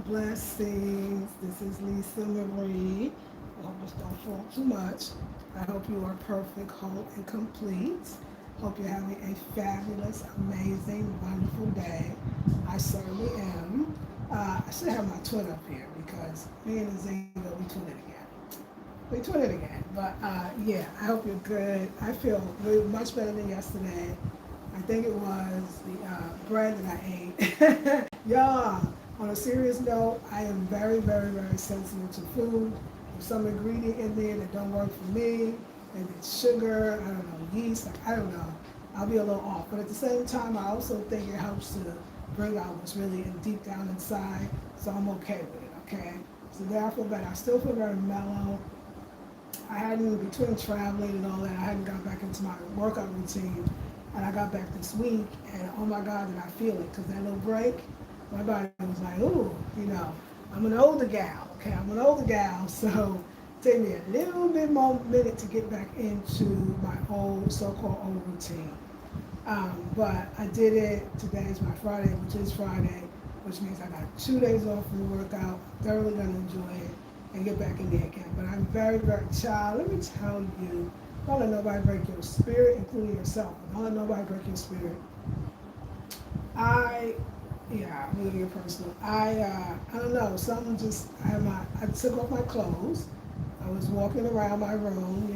Blessings. This is Lisa Marie. I hope I don't fall too much. I hope you are perfect, whole, and complete. Hope you're having a fabulous, amazing, wonderful day. I certainly am. I should have my twin up here because me and Zingo, we twin it again. We twin it again. But yeah, I hope you're good. I feel really much better than yesterday. I think it was the bread that I ate. Y'all, on a serious note, I am very, very, very sensitive to food. There's some ingredient in there that don't work for me, maybe it's sugar, I don't know, yeast, like, I don't know. I'll be a little off. But at the same time, I also think it helps to bring out what's really deep down inside. So I'm okay with it, okay? So there I feel better. I still feel very mellow. I hadn't, between traveling and all that, I hadn't got back into my workout routine. And I got back this week, and oh my God, did I feel it? Because that little break, my body was like, ooh, I'm an older gal, okay? I'm an older gal, so take me a little bit more minute to get back into my old, so-called old routine. But I did it. Today is my Friday, which is Friday, which means I got 2 days off from the workout. Thoroughly gonna enjoy it and get back in there again. But I'm very, very child. Let me tell you, don't let nobody break your spirit, including yourself. Don't let nobody break your spirit. I'm gonna get personal. I don't know. Something just. I took off my clothes. I was walking around my room.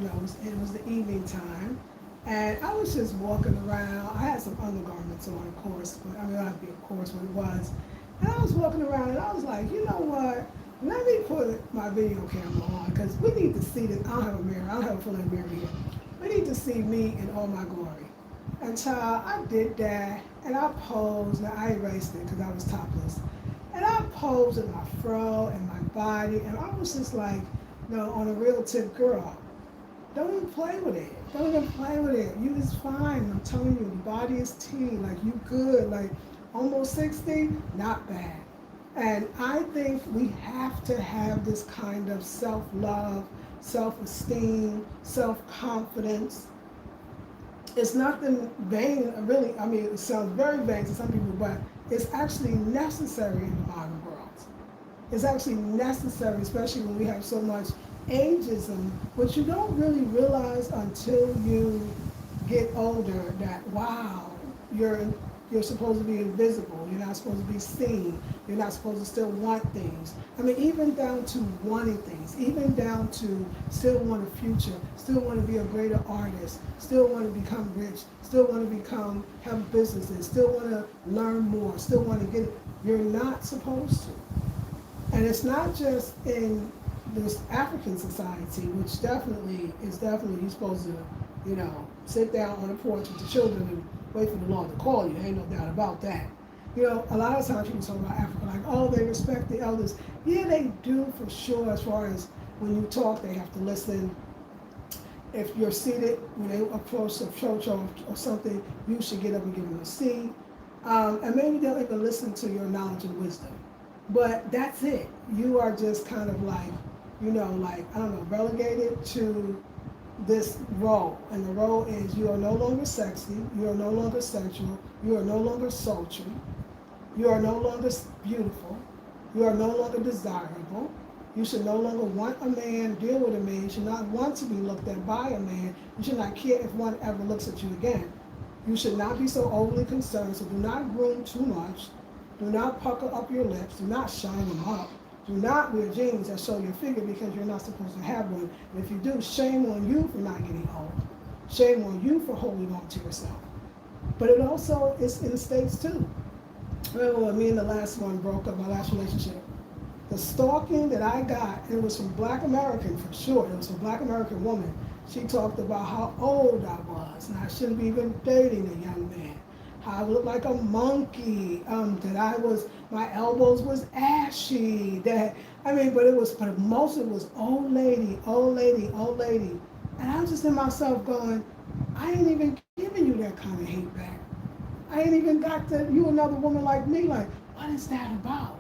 It was the evening time, and I was just walking around. I had some undergarments on, of course, but I mean, not be of course what it was. And I was walking around, and I was like, you know what? Let me put my video camera on because we need to see this. I don't have a mirror. I don't have a full length mirror here. We need to see me in all my glory. And child, I did that, and I posed. Now I erased it because I was topless. And I posed with my fro and my body, and I was just like, no, on a real tip, girl, don't even play with it. Don't even play with it. You is fine. I'm telling you, the body is tea. Like, you good. Like, almost 60, not bad. And I think we have to have this kind of self-love, self-esteem, self-confidence. It's nothing vain, really. I mean, it sounds very vain to some people, but it's actually necessary in the modern world. It's actually necessary, especially when we have so much ageism, which you don't really realize until you get older that, wow, you're supposed to be invisible. You're not supposed to be seen. You're not supposed to still want things. I mean, even down to wanting things, even down to still want a future, still want to be a greater artist, still want to become rich, still want to have businesses, still want to learn more, still want to get it. You're not supposed to. And it's not just in this African society, which definitely you're supposed to, sit down on the porch with the children and wait for the Lord to call you. Ain't no doubt about that. A lot of times people talk about Africa like, oh, they respect the elders. Yeah, they do for sure. As far as when you talk, they have to listen. If you're seated, when they approach a church or something, you should get up and give them a seat. And maybe they'll even listen to your knowledge and wisdom. But that's it. You are just kind of like, relegated to this role. And the role is you are no longer sexy, you are no longer sensual, you are no longer sultry, you are no longer beautiful, you are no longer desirable. You should no longer want a man, deal with a man. You should not want to be looked at by a man. You should not care if one ever looks at you again. You should not be so overly concerned, so do not groom too much. Do not pucker up your lips. Do not shine them up. Do not wear jeans that show your figure because you're not supposed to have one. And if you do, shame on you for not getting old. Shame on you for holding on to yourself. But it also is in the States too. Remember when me and the last one broke up, my last relationship? The stalking that I got, it was from Black American for sure. It was from Black American woman. She talked about how old I was and I shouldn't be even dating a young man. How I looked like a monkey, my elbows was ashy, but most of it was old lady. And I was just in myself going, I ain't even giving you that kind of hate back. I ain't even got you another woman like me, like, what is that about?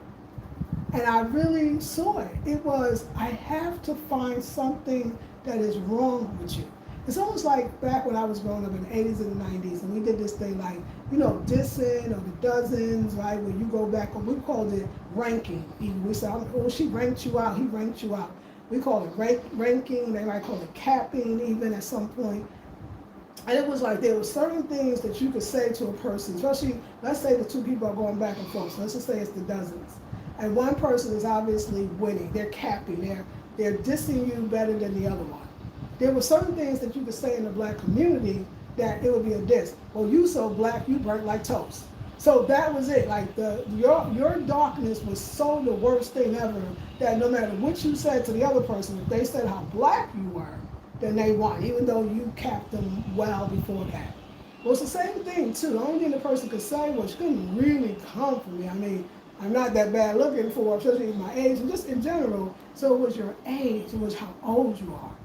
And I really saw it. It was, I have to find something that is wrong with you. It's almost like back when I was growing up in the 80s and the 90s, and we did this thing like dissing or the dozens, right? Where you go back, we called it ranking. Even we said, oh, she ranked you out, he ranked you out. We call it ranking, they might call it capping even at some point. And it was like there were certain things that you could say to a person, especially, let's say the two people are going back and forth. So let's just say it's the dozens. And one person is obviously winning. They're capping. They're dissing you better than the other one. There were certain things that you could say in the black community that it would be a diss. Well, you so black, you burnt like toast. So that was it. Like your darkness was so the worst thing ever that no matter what you said to the other person, if they said how black you were, then they won, even though you capped them well before that. Well, it's the same thing too. The only thing the person could say was, you couldn't really come for me. I mean, I'm not that bad looking for, especially my age, and just in general. So it was your age, it was how old you are.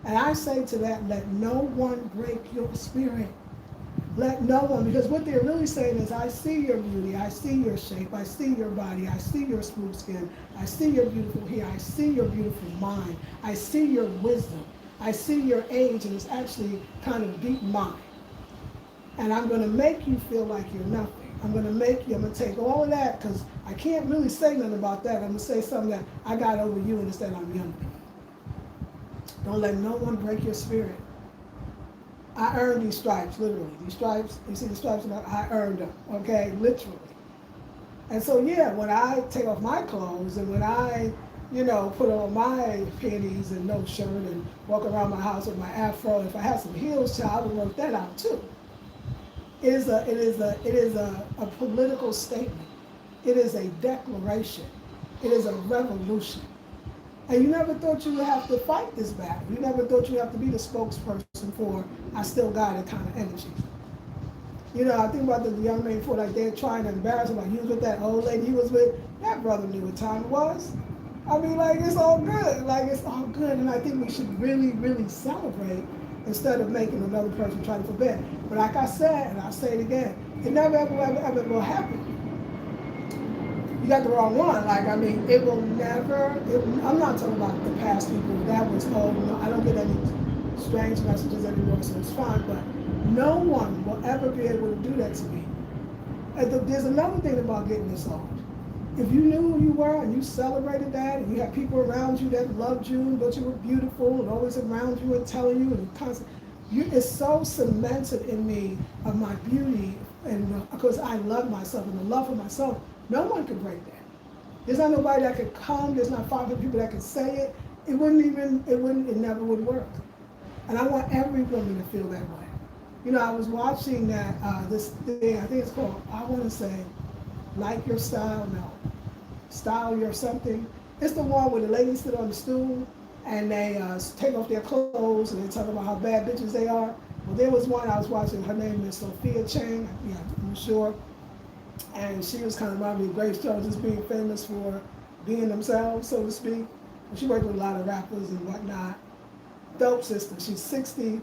And I say to that, let no one break your spirit. Let no one, because what they're really saying is, I see your beauty, I see your shape, I see your body, I see your smooth skin, I see your beautiful hair, I see your beautiful mind, I see your wisdom, I see your age, and it's actually kind of deep mind. And I'm going to make you feel like you're nothing. I'm going to take all of that, because I can't really say nothing about that. I'm going to say something that I got over you, and instead I'm younger. Don't let no one break your spirit. I earned these stripes, literally. These stripes, you see the stripes, I earned them, okay, literally. And so, yeah, when I take off my clothes and when I, put on my panties and no shirt and walk around my house with my afro, if I had some heels, I would work that out too. It is a political statement. It is a declaration. It is a revolution. And you never thought you would have to fight this battle. You never thought you'd have to be the spokesperson for I still got it kind of energy. I think about the young man before, like they're trying to embarrass him, like he was with that old lady he was with. That brother knew what time it was. I mean, like, it's all good. Like, it's all good. And I think we should really, really celebrate instead of making another person try to forbid. But like I said, and I'll say it again, it never, ever will happen. You got the wrong one. Like, I mean, it will never, I'm not talking about the past people. That was, I don't get any strange messages anymore, so it's fine. But no one will ever be able to do that to me. And there's another thing about getting this old. If you knew who you were and you celebrated that, and you had people around you that loved you and thought you were beautiful and always around you and telling you and constant, it's so cemented in me of my beauty, and because I love myself and the love for myself. No one could break that. There's not nobody that could come. There's not 500 people that could say it. It never would work. And I want every woman to feel that way. I was watching this thing, I think it's called, I want to say, Like Your Style, no. Style Your something. It's the one where the ladies sit on the stool and they take off their clothes and they talk about how bad bitches they are. Well, there was one I was watching, her name is Sophia Chang, I'm sure. And she was kind of reminding me of Grace Jones, just being famous for being themselves, so to speak. And she worked with a lot of rappers and whatnot. Dope sister. She's 60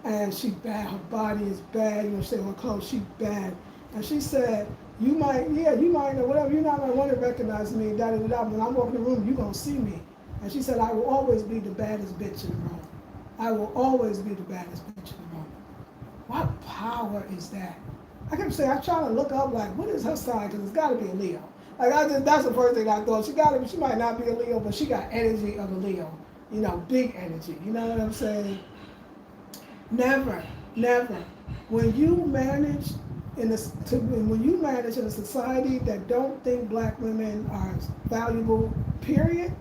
and she bad. Her body is bad. She on clothes, she bad. And she said, you might know, whatever, you're not going to want to recognize me, da-da-da-da. When I'm walking the room, you're going to see me. And she said, I will always be the baddest bitch in the room. I will always be the baddest bitch in the room. What power is that? I kept saying, I'm trying to look up, like, what is her sign? Because it's got to be a Leo. Like, that's the first thing I thought. She might not be a Leo, but she got energy of a Leo. Big energy. You know what I'm saying? Never. When you manage in a society that don't think black women are valuable, period,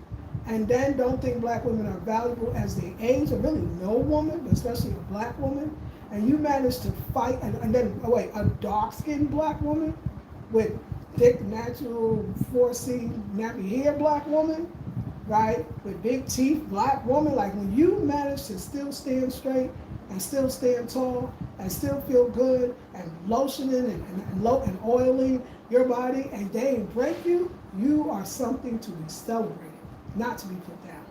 and then don't think black women are valuable as they age, or really no woman, but especially a black woman, and you manage to fight, and then, a dark-skinned black woman with thick, natural, 4C, nappy hair black woman, right, with big teeth, black woman, like when you manage to still stand straight and still stand tall and still feel good and lotioning and oiling your body and they ain't break you, you are something to be celebrated, not to be put down.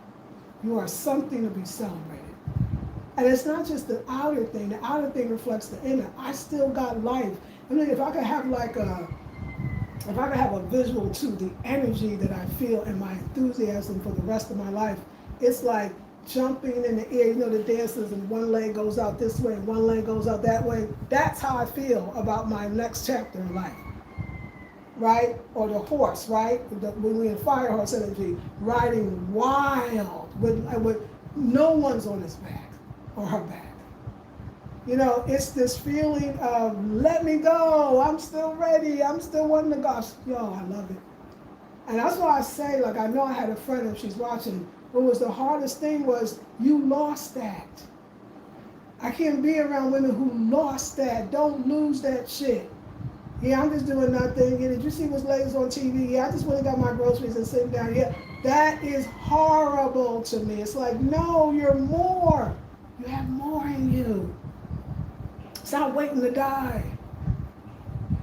You are something to be celebrated. And it's not just the outer thing. The outer thing reflects the inner. I still got life. I mean, if I could have a visual to the energy that I feel and my enthusiasm for the rest of my life, it's like jumping in the air. You know, the dancers, and one leg goes out this way and one leg goes out that way. That's how I feel about my next chapter in life, right? Or the horse, right? When we're in fire horse energy, riding wild with no one's on his back or her back. You know, it's this feeling of let me go. I'm still ready. I'm still wanting to go. Yo, I love it. And that's why I say, like, I know I had a friend, if she's watching, what was the hardest thing was you lost that. I can't be around women who lost that. Don't lose that shit. Yeah, I'm just doing nothing. Yeah, did you see what's ladies on TV? Yeah, I just went and got my groceries and sitting down here. That is horrible to me. It's like, no, you're more. You have more in you. Stop waiting to die.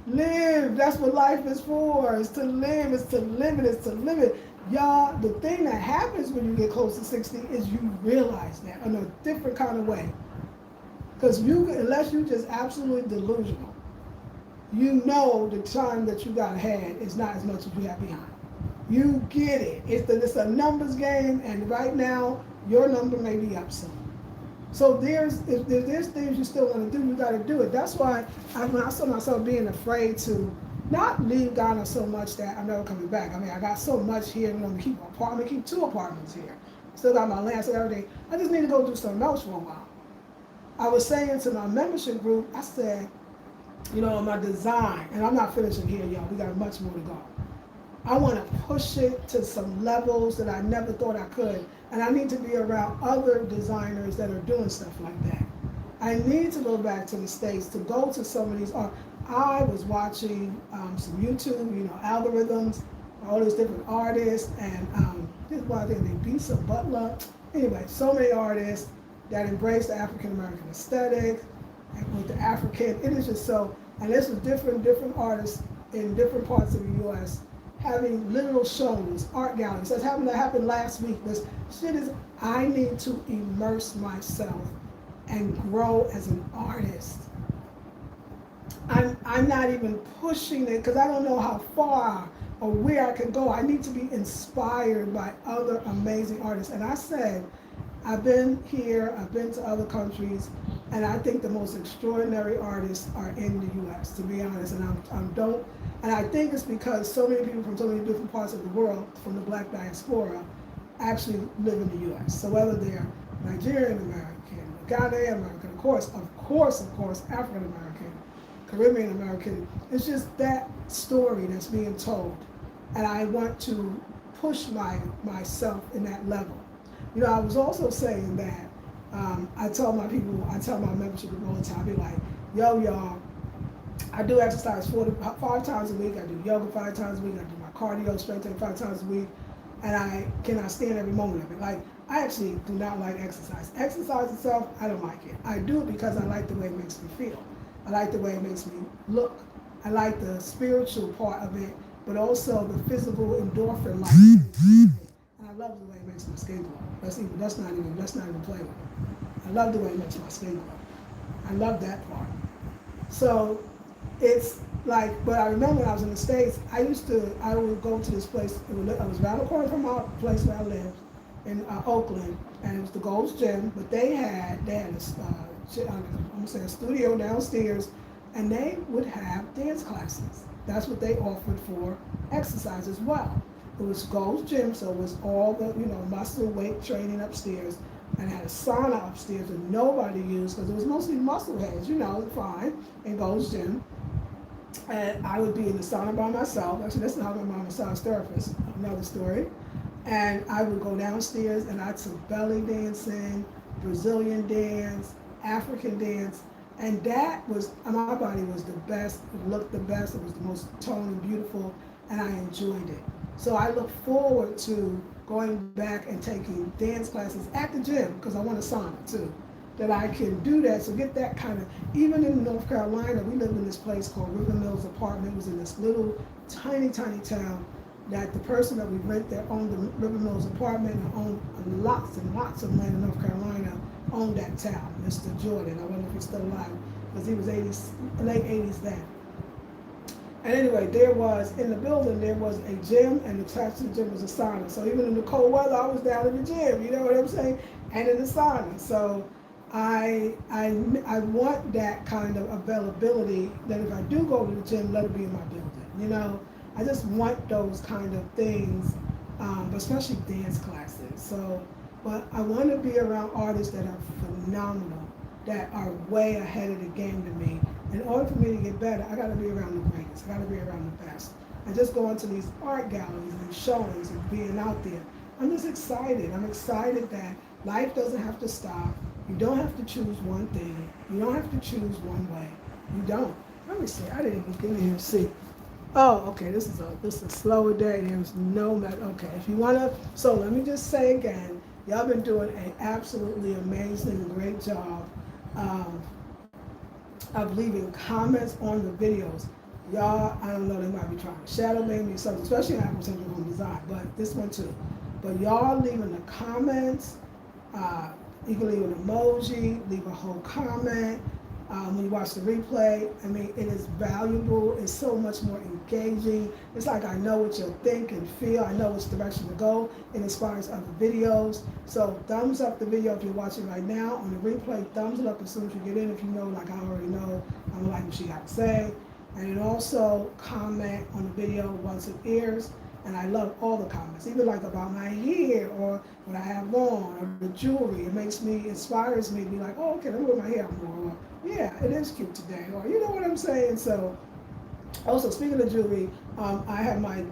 Live. That's what life is for. It's to live. It's to live it. It's to live it. Y'all, the thing that happens when you get close to 60 is you realize that in a different kind of way. Because unless you're just absolutely delusional, you know the time that you got ahead is not as much as you have behind. You get it. It's a numbers game, and right now, your number may be up some. So if there's things you still want to do, you got to do it. That's why when I saw myself being afraid to not leave Ghana so much that I'm never coming back. I mean, I got so much here. I'm going to keep 2 apartments here. Still got my land, still everything. I just need to go do something else for a while. I was saying to my membership group, I said, you know, my design, and I'm not finishing here, y'all. We got much more to go. I want to push it to some levels that I never thought I could. And I need to be around other designers that are doing stuff like that. I need to go back to the States to go to some of these art. I was watching some YouTube, you know, algorithms, all these different artists, and this is why they beat some Butler. Anyway, so many artists that embrace the African American aesthetic and with the African. It is just so, and this is different artists in different parts of the U.S. having literal shows, art galleries. That's happened to happen last week. This shit is, I need to immerse myself and grow as an artist. I'm not even pushing it because I don't know how far or where I can go. I need to be inspired by other amazing artists. And I said, I've been here, I've been to other countries, and I think the most extraordinary artists are in the U.S., to be honest. And I think it's because so many people from so many different parts of the world, from the Black diaspora, actually live in the U.S. So whether they're Nigerian American, Ghanaian American, of course, African American, Caribbean American, it's just that story that's being told. And I want to push myself in that level. You know, I was also saying that I tell my membership group all the time, I be like, yo, y'all, I do exercise 5 times a week. I do yoga 5 times a week. I do my cardio, strength training 5 times a week. And I cannot stand every moment of it. Like, I actually do not like exercise. Exercise itself, I don't like it. I do it because I like the way it makes me feel. I like the way it makes me look. I like the spiritual part of it, but also the physical endorphin life. And I love the way it makes my skin glow. Let's not even play with it. I love the way it makes my skin glow. I love that part. So it's like, but I remember when I was in the States, I would go to this place. I was around the corner from our place where I lived in Oakland, and it was the Gold's Gym. But they had a studio downstairs, and they would have dance classes. That's what they offered for exercise as well. It was Gold's Gym, so it was all the muscle weight training upstairs, and it had a sauna upstairs that nobody used because it was mostly muscle heads, fine, in Gold's Gym. And I would be in the sauna by myself. Actually, that's not how my massage therapist, another story. And I would go downstairs and I'd took belly dancing, Brazilian dance, African dance, and my body was the best, it looked the best, it was the most toned and beautiful, and I enjoyed it. So I look forward to going back and taking dance classes at the gym, because I want a sauna too, that I can do that. So get that kind of, even in North Carolina, we lived in this place called River Mills Apartment. It was in this little tiny town that the person that we rent there owned the River Mills Apartment and owned lots and lots of land in North Carolina, owned that town, Mr. Jordan. I wonder if he's still alive, because he was late 80s then. And anyway, there was, in the building, there was a gym, and attached to the gym was a sauna. So even in the cold weather, I was down in the gym, you know what I'm saying? And in the sauna. So I want that kind of availability, that if I do go to the gym, let it be in my building, you know? I just want those kind of things, especially dance classes. So, but I want to be around artists that are phenomenal, that are way ahead of the game to me. In order for me to get better, I got to be around the greatest. I got to be around the best. And just going to these art galleries and showings and being out there, I'm just excited. I'm excited that life doesn't have to stop. You don't have to choose one thing. You don't have to choose one way. You don't. Let me see. I didn't even get in here and see. Oh, okay. This is a slower day. There's no matter. Okay, if you wanna. So let me just say again, y'all been doing an absolutely amazing, great job. Um, of leaving comments on the videos. Y'all, I don't know, they might be trying to shadow me something, especially in Afrocentric home design, but this one too. But y'all leaving the comments, you can leave an emoji, leave a whole comment. When you watch the replay, I mean, it is valuable. It's so much more engaging. It's like I know what you'll think and feel. I know which direction to go. It inspires other videos. So thumbs up the video if you're watching right now. On the replay, thumbs it up as soon as you get in. If you know, like I already know, I'm gonna like what she got to say. And then also comment on the video once it airs. And I love all the comments, even like about my hair or what I have on or the jewelry. It makes me, inspires me to be like, oh, okay, let me wear my hair more. Or, yeah, it is cute today. Or you know what I'm saying? So, also speaking of jewelry, I have my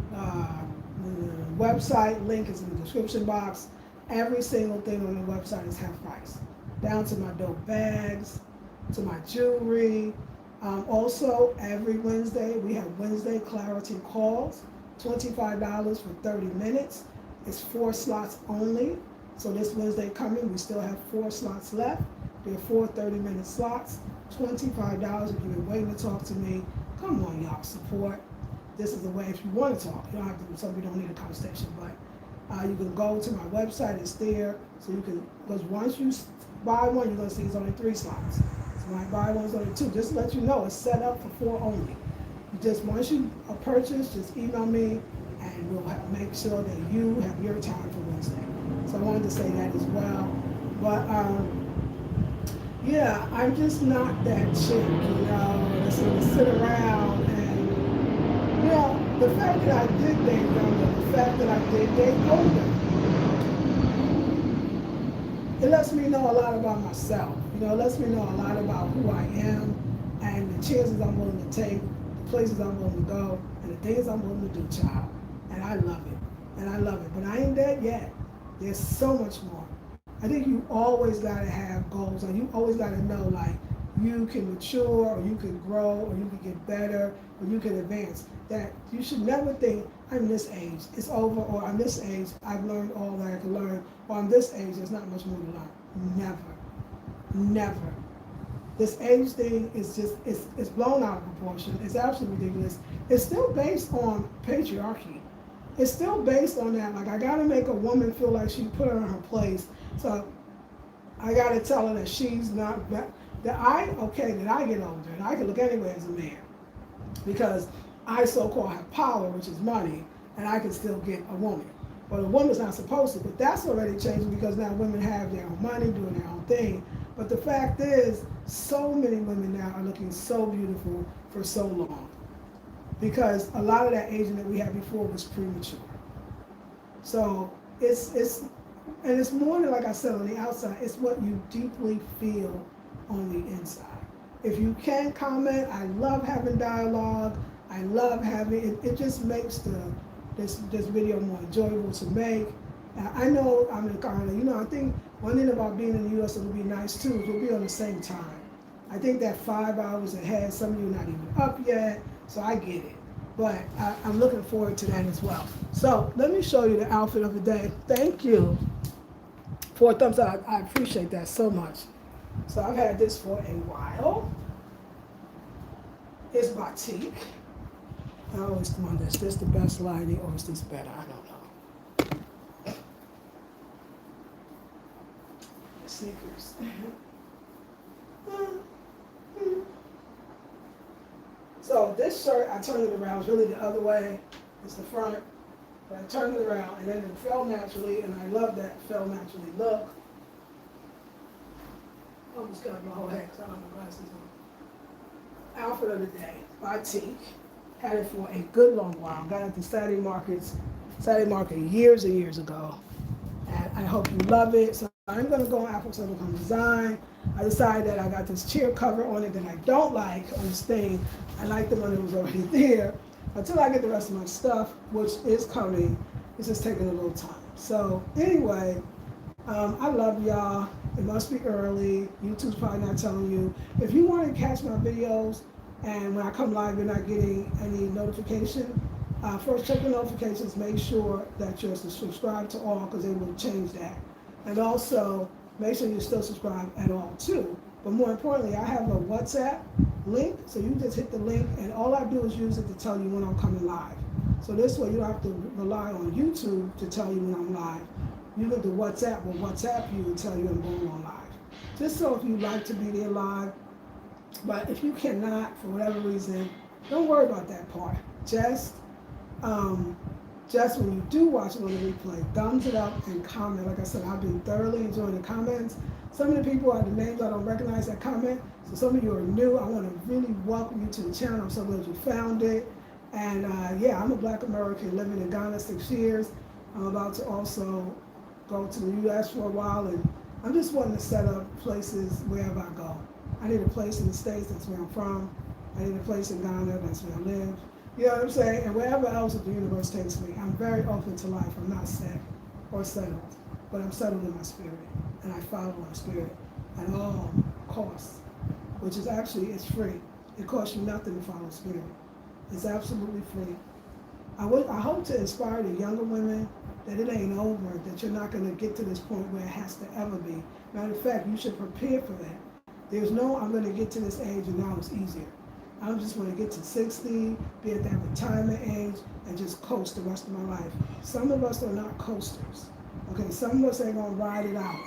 website link is in the description box. Every single thing on the website is half price, down to my dope bags, to my jewelry. Also, every Wednesday we have Wednesday clarity calls. $25 for 30 minutes. It's 4 slots only. So this Wednesday coming, we still have 4 slots left. There are 4 30-minute slots. $25 if you've been waiting to talk to me. Come on, y'all, support. This is the way if you want to talk. You don't have to, some people don't need a conversation, but you can go to my website, it's there. So you can, because once you buy one, you're gonna see it's only 3 slots. So when I buy one, it's only 2. Just to let you know, it's set up for 4 only. Just once you purchase, just email me and we'll make sure that you have your time for Wednesday. So I wanted to say that as well. But yeah, I'm just not that chick, you know, that's gonna sit around and, you know, the fact that I did date younger, the fact that I did date older, it lets me know a lot about myself. You know, it lets me know a lot about who I am and the chances I'm willing to take, places I'm willing to go, and the things I'm willing to do, child. And I love it. And I love it. But I ain't dead yet. There's so much more. I think you always gotta have goals, or you always gotta know like you can mature, or you can grow, or you can get better, or you can advance. That you should never think, I'm this age, it's over, or I'm this age, I've learned all that I can learn, or I'm this age, there's not much more to learn. Never. Never. This age thing is just, it's blown out of proportion. It's absolutely ridiculous. It's still based on patriarchy. It's still based on that. Like, I gotta make a woman feel like she put her in her place. So I gotta tell her that she's not, that I get older and I can look anywhere as a man. Because I so-called have power, which is money, and I can still get a woman. But a woman's not supposed to, but that's already changing because now women have their own money, doing their own thing. But the fact is, so many women now are looking so beautiful for so long. Because a lot of that aging that we had before was premature. So it's more than, like I said, on the outside, it's what you deeply feel on the inside. If you can comment, I love having dialogue. I love having it just makes this video more enjoyable to make. I know I'm in Ghana. You know, I think one thing about being in the US that would be nice too is we'll be on the same time. I think that 5 hours ahead, some of you are not even up yet, so I get it. But I'm looking forward to that as well. So let me show you the outfit of the day. Thank you for a thumbs up. I appreciate that so much. So I've had this for a while. It's batik. I always wonder, is this the best lighting or is this better? I don't know. Sneakers. So this shirt, I turned it around, it's really the other way. It's the front, but I turned it around and then it fell naturally, and I love that fell naturally look. I almost got my whole head because I don't have my glasses on. Outfit of the day, Batik. Had it for a good long while. Got it at the Saturday market years and years ago. And I hope you love it. So I'm going to go on Afrocentric Design. I decided that I got this chair cover on it that I don't like on this thing. I like the one that was already there. Until I get the rest of my stuff, which is coming, it's just taking a little time. So anyway, I love y'all. It must be early. YouTube's probably not telling you. If you want to catch my videos and when I come live you're not getting any notification, first check the notifications. Make sure that you're subscribed to all because they will change that. And also, make sure you're still subscribed at all too. But more importantly, I have a WhatsApp link, so you just hit the link and all I do is use it to tell you when I'm coming live. So this way you don't have to rely on YouTube to tell you when I'm live. You go to WhatsApp will WhatsApp you and tell you I'm going on live. Just so if you like to be there live, but if you cannot for whatever reason, don't worry about that part. Just when you do watch it on the replay, thumbs it up and comment. Like I said, I've been thoroughly enjoying the comments. Some of the people are the names I don't recognize that comment. So some of you are new. I want to really welcome you to the channel. I'm so glad you found it. And yeah, I'm a Black American living in Ghana 6 years. I'm about to also go to the U.S. for a while, and I'm just wanting to set up places wherever I go. I need a place in the States, that's where I'm from. I need a place in Ghana, that's where I live. You know what I'm saying? And wherever else that the universe takes me, I'm very open to life. I'm not set or settled, but I'm settled in my spirit, and I follow my spirit at all costs, which is actually, it's free. It costs you nothing to follow spirit. It's absolutely free. I hope to inspire the younger women that it ain't over, that you're not going to get to this point where it has to ever be. Matter of fact, you should prepare for that. There's no, I'm going to get to this age and now it's easier. I'm just going to get to 60, be at that retirement age, and just coast the rest of my life. Some of us are not coasters. Okay, some of us ain't going to ride it out.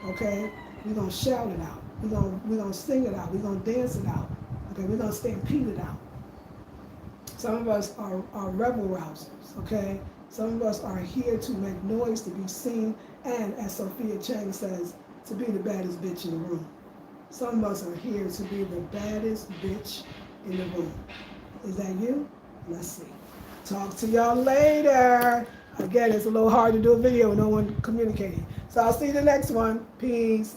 Okay, we're going to shout it out. We're going to sing it out. We're going to dance it out. Okay, we're going to stampede it out. Some of us are rebel rousers. Okay, some of us are here to make noise, to be seen, and as Sophia Chang says, to be the baddest bitch in the room. Some of us are here to be the baddest bitch in the room. Is that you? Let's see. Talk to y'all later. Again, it's a little hard to do a video with no one communicating. So I'll see you in the next one. Peace.